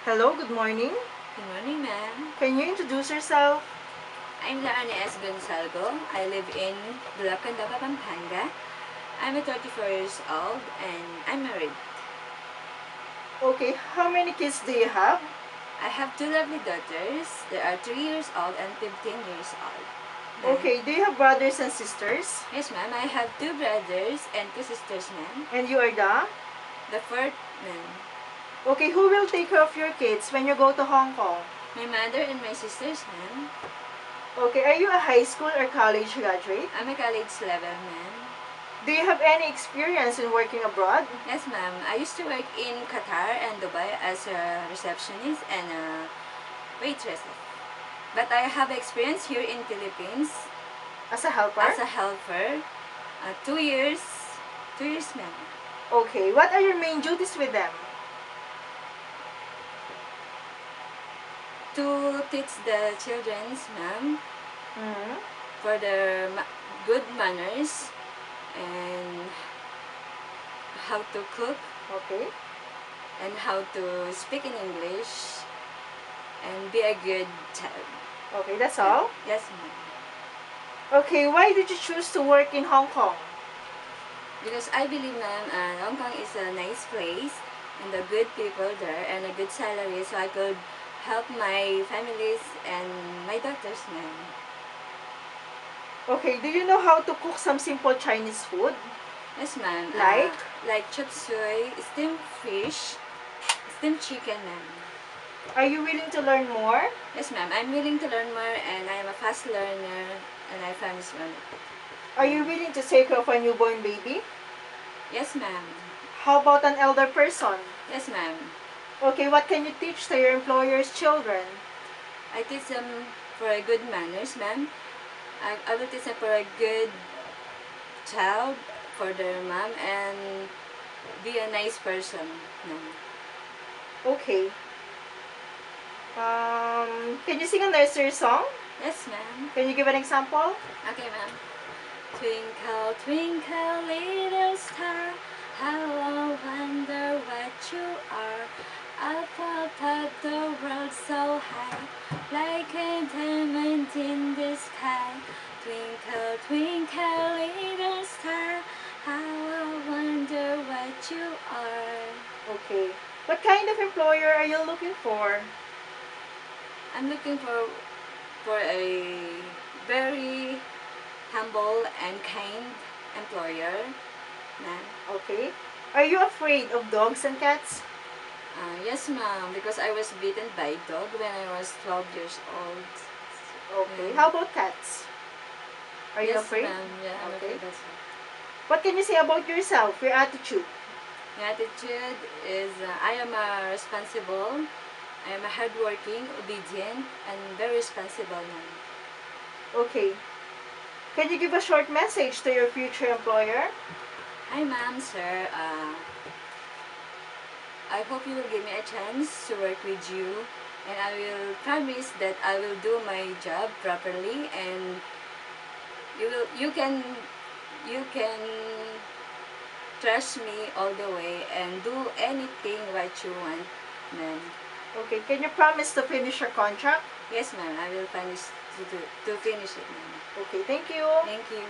Hello, good morning. Good morning, ma'am. Can you introduce yourself? I'm Laane S. Gonzalgo. I live in Bulacan, Pampanga. I'm 34 years old and I'm married. Okay, how many kids do you have? I have two lovely daughters. They are 3 years old and 15 years old. Okay, do you have brothers and sisters? Yes, ma'am. I have two brothers and two sisters, ma'am. And you are The fourth, ma'am. Okay, who will take care of your kids when you go to Hong Kong? My mother and my sisters, ma'am. Okay, are you a high school or college graduate? I'm a college level, ma'am. Do you have any experience in working abroad? Yes, ma'am. I used to work in Qatar and Dubai as a receptionist and a waitress. But I have experience here in Philippines As a helper? as a helper. 2 years. 2 years, ma'am. Okay, what are your main duties with them? To teach the children, ma'am, for their good manners and how to cook Okay. and how to speak in English and be a good child. Okay, that's all? Yes, ma'am. Okay, why did you choose to work in Hong Kong? Because I believe, ma'am, Hong Kong is a nice place and the good people there and a good salary, so I could help my families and my daughters, ma'am. Okay, do you know how to cook some simple Chinese food? Yes, ma'am. Like? chop suey, steamed fish, steamed chicken, ma'am. Are you willing to learn more? Yes, ma'am. I'm willing to learn more and I am a fast learner and I promise, ma'am. Are you willing to take care of a newborn baby? Yes, ma'am. How about an elder person? Yes, ma'am. Okay, what can you teach to your employer's children? I teach them for a good manners, ma'am. I will teach them for a good child for their mom and be a nice person, ma'am. Okay. Can you sing a nursery song? Yes, ma'am. Can you give an example? Okay, ma'am. Twinkle, twinkle, little star, how I wonder what you are. Up above the world so high, like a diamond in the sky. Twinkle, twinkle, little star, how I wonder what you are. Okay. What kind of employer are you looking for? I'm looking for a very humble and kind employer, ma'am. Okay. Are you afraid of dogs and cats? Yes, ma'am, because I was bitten by a dog when I was 12 years old. Okay. How about cats? Are you Yes, afraid? ma'am. Yeah, I'm Okay. afraid that's it. What can you say about yourself, your attitude? My attitude is I am responsible, I am a hardworking, obedient, and very responsible man. Okay. Can you give a short message to your future employer? Hi, ma'am, sir. I hope you will give me a chance to work with you, and I will promise that I will do my job properly, and you can trust me all the way and do anything what you want, ma'am. Okay. Can you promise to finish your contract? Yes, ma'am. I will promise to finish it, ma'am. Okay. Thank you. Thank you.